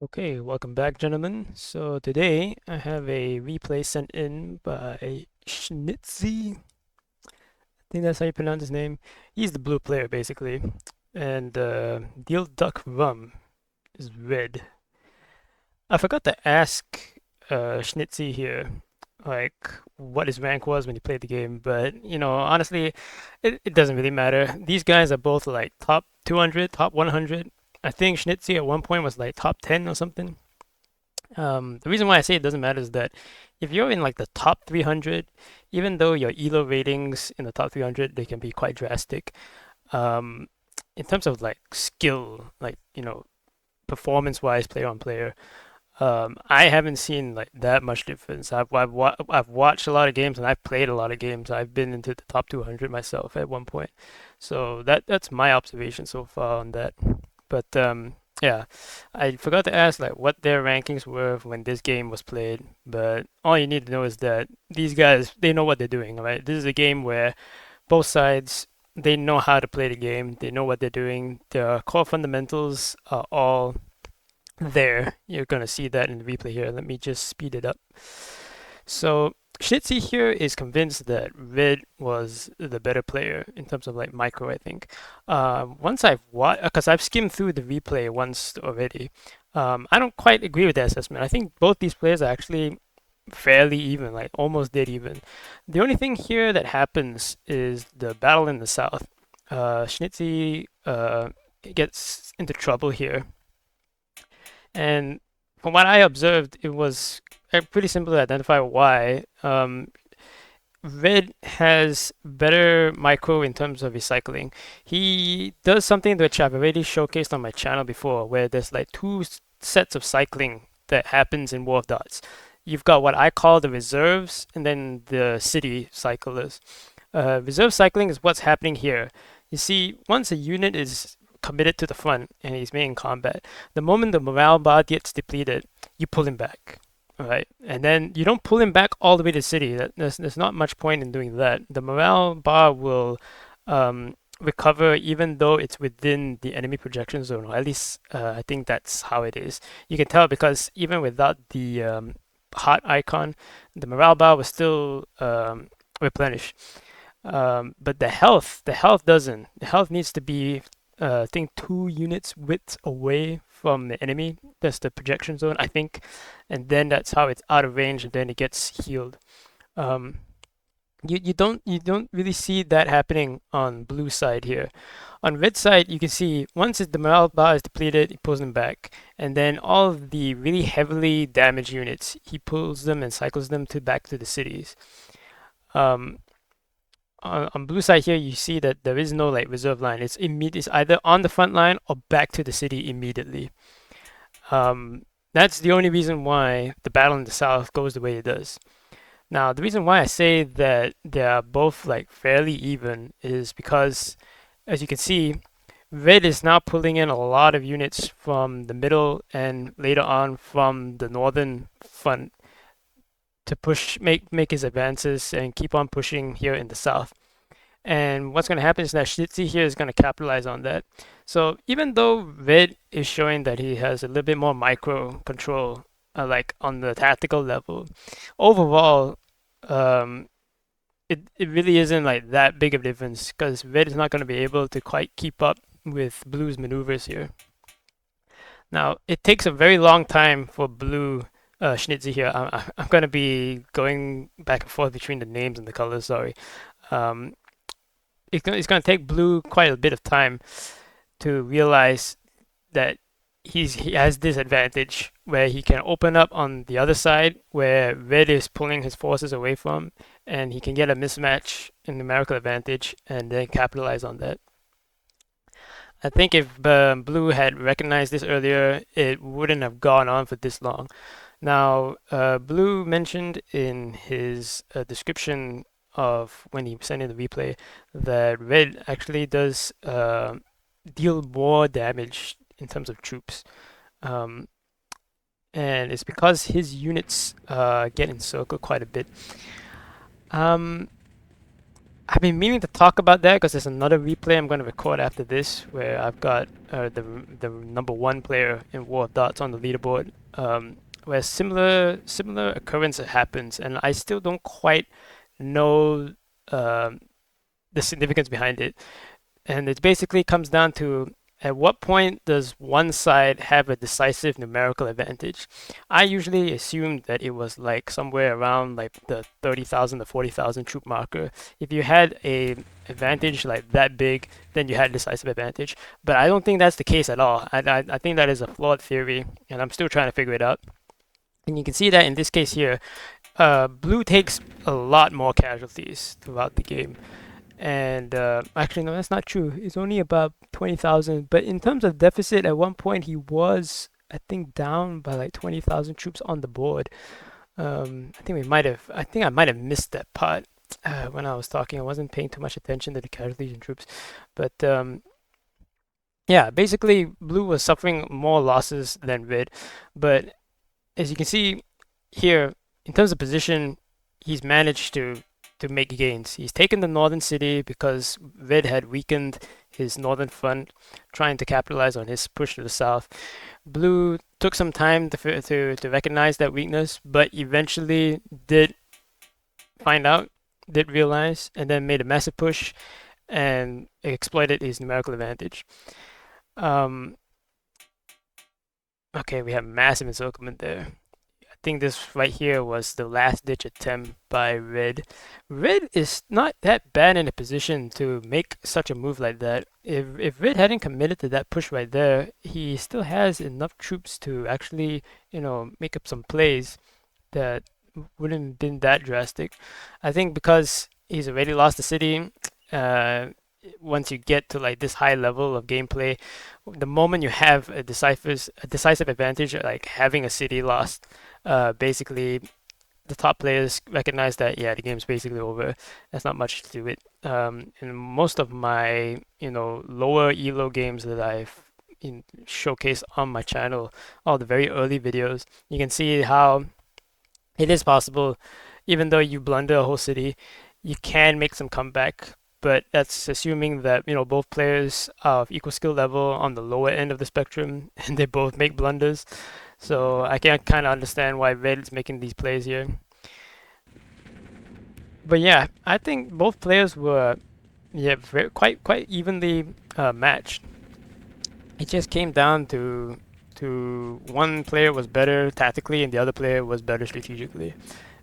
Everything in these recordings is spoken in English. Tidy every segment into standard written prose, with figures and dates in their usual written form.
Okay, welcome back, gentlemen. So today I have a replay sent in by Schnitzy. I think that's how you pronounce his name. He's the blue player, basically. And Deal Duck Rum is red. I forgot to ask Schnitzy here, like, what his rank was when he played the game, but, honestly, it doesn't really matter. These guys are both, like, top 200, top 100. I think Schnitzy at one point was, like, top 10 or something. The reason why I say it doesn't matter is that if you're in like the top 300, even though your ELO ratings in the top 300, they can be quite drastic. Um, in terms of like skill, like, performance-wise, player on player, I haven't seen like that much difference. I've watched a lot of games and I've played a lot of games. I've been into the top 200 myself at one point. So that's my observation so far on that. But yeah, I forgot to ask like what their rankings were when this game was played. But all you need to know is that these guys they know what they're doing, right? This is a game where both sides they know how to play the game. They know what they're doing. The core fundamentals are all there. You're gonna see that in the replay here. Let me just speed it up. So Shitzy here is convinced that Red was the better player in terms of like micro, I think. Once I've watched, because I've skimmed through the replay once already, I don't quite agree with that assessment. I think both these players are actually fairly even, like almost dead even. The only thing here that happens is the battle in the south. Schnitzy gets into trouble here, and from what I observed, it was pretty simple to identify why. Red has better micro in terms of recycling. He does something which I've already showcased on my channel before, where there's like two sets of cycling that happens in War of Dots. You've got what I call the reserves and then the city cyclers. Reserve cycling is what's happening here. You see, once a unit is committed to the front and he's main combat, the moment the morale bar gets depleted, you pull him back. All right, and then you don't pull him back all the way to the city. There's not much point in doing that. The morale bar will recover even though it's within the enemy projection zone, or at least I think that's how it is. You can tell because even without the heart icon, the morale bar was still replenished. But the health doesn't. The health needs to be, I think, 2 units width away from the enemy. That's the projection zone, I think, and then that's how it's out of range, and then it gets healed. Um, you don't really see that happening on blue side here. On red side, you can see once the morale bar is depleted, he pulls them back, and then all of the really heavily damaged units, he pulls them and cycles them to back to the cities. Um, on blue side here, you see that there is no like reserve line. It's either on the front line or back to the city immediately. That's the only reason why the battle in the south goes the way it does. Now, the reason why I say that they are both like fairly even is because, as you can see, red is now pulling in a lot of units from the middle and later on from the northern front to make his advances and keep on pushing here in the south. And what's going to happen is that Shitzy here is going to capitalize on that. So even though Red is showing that he has a little bit more micro control, like on the tactical level, overall, um, it really isn't like that big of a difference because Red is not going to be able to quite keep up with Blue's maneuvers here. Now, it takes a very long time for Blue Schnitzy here. I'm going to be going back and forth between the names and the colors, sorry. Um, it's going to take Blue quite a bit of time to realize that he has this advantage where he can open up on the other side where Red is pulling his forces away from, and he can get a mismatch in numerical advantage and then capitalize on that. I think if Blue had recognized this earlier, it wouldn't have gone on for this long. Now, Blue mentioned in his description of when he sent in the replay that Red actually does deal more damage in terms of troops. Um, and it's because his units get encircled quite a bit. Um, I've been meaning to talk about that because there's another replay I'm going to record after this where I've got the number one player in War of Dots on the leaderboard, where similar occurrence happens, and I still don't quite know um, the significance behind it. And it basically comes down to at what point does one side have a decisive numerical advantage? I usually assumed that it was like somewhere around like the 30,000 to 40,000 troop marker. If you had a advantage like that big, then you had decisive advantage. But I don't think that's the case at all. I think that is a flawed theory, and I'm still trying to figure it out. And you can see that in this case here, blue takes a lot more casualties throughout the game. And actually, no, that's not true. It's only about 20,000. But in terms of deficit, at one point he was, I think, down by like 20,000 troops on the board. I think I might have missed that part when I was talking. I wasn't paying too much attention to the casualties and troops. But yeah, basically, blue was suffering more losses than red. But as you can see here, in terms of position, he's managed to make gains. He's taken the northern city because Red had weakened his northern front, trying to capitalize on his push to the south. Blue took some time to recognize that weakness, but eventually did find out, did realize, and then made a massive push and exploited his numerical advantage. Um, okay, we have massive encirclement there. Think this right here was the last ditch attempt by Red. Red is not that bad in a position to make such a move like that. If Red hadn't committed to that push right there, he still has enough troops to actually, make up some plays that wouldn't have been that drastic. I think because he's already lost the city, uh, once you get to like this high level of gameplay, the moment you have a decisive advantage, like having a city lost, basically the top players recognize that yeah, the game's basically over. There's not much to it. In most of my lower elo games that I've showcased on my channel, all the very early videos, you can see how it is possible, even though you blunder a whole city, you can make some comeback. But that's assuming that both players are of equal skill level on the lower end of the spectrum, and they both make blunders. So I can kind of understand why Red is making these plays here. But yeah, I think both players were quite evenly matched. It just came down to one player was better tactically and the other player was better strategically.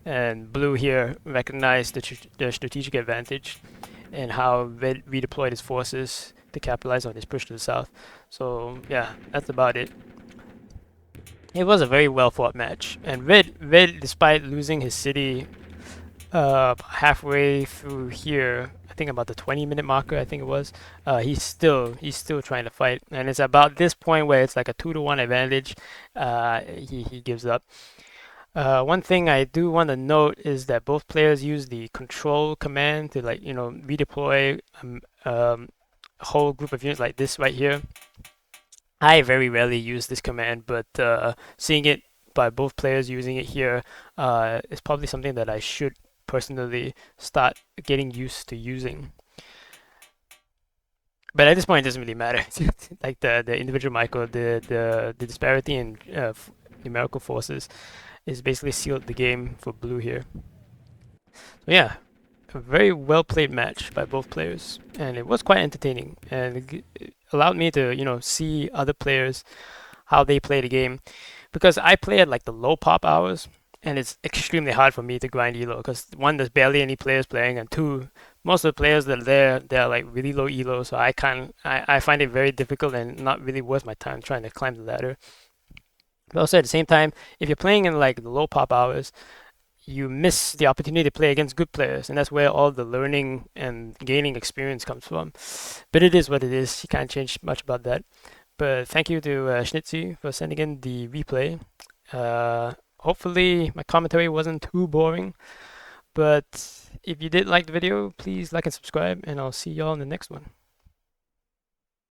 And Blue here recognized the strategic advantage and how Red redeployed his forces to capitalize on his push to the south. So yeah, that's about it. It was a very well fought match, and Red, despite losing his city halfway through here, I think about the 20-minute marker, I think it was, he's still trying to fight, and it's about this point where it's like a 2-to-1 advantage. He gives up. One thing I do want to note is that both players use the control command to redeploy a whole group of units like this right here. I very rarely use this command, but seeing it by both players using it here is probably something that I should personally start getting used to using. But at this point, it doesn't really matter. Like the individual micro, the disparity in numerical forces is basically sealed the game for blue here. So yeah, a very well played match by both players, and it was quite entertaining, and it allowed me to see other players how they play the game, because I play at like the low pop hours, and it's extremely hard for me to grind elo because one, there's barely any players playing, and two, most of the players that are there, they're like really low elo, so I find it very difficult and not really worth my time trying to climb the ladder. But also at the same time, if you're playing in like the low pop hours, you miss the opportunity to play against good players, and that's where all the learning and gaining experience comes from. But it is what it is. You can't change much about that. But thank you to Schnitzy for sending in the replay. Hopefully my commentary wasn't too boring, but if you did like the video, please like and subscribe, and I'll see y'all in the next one.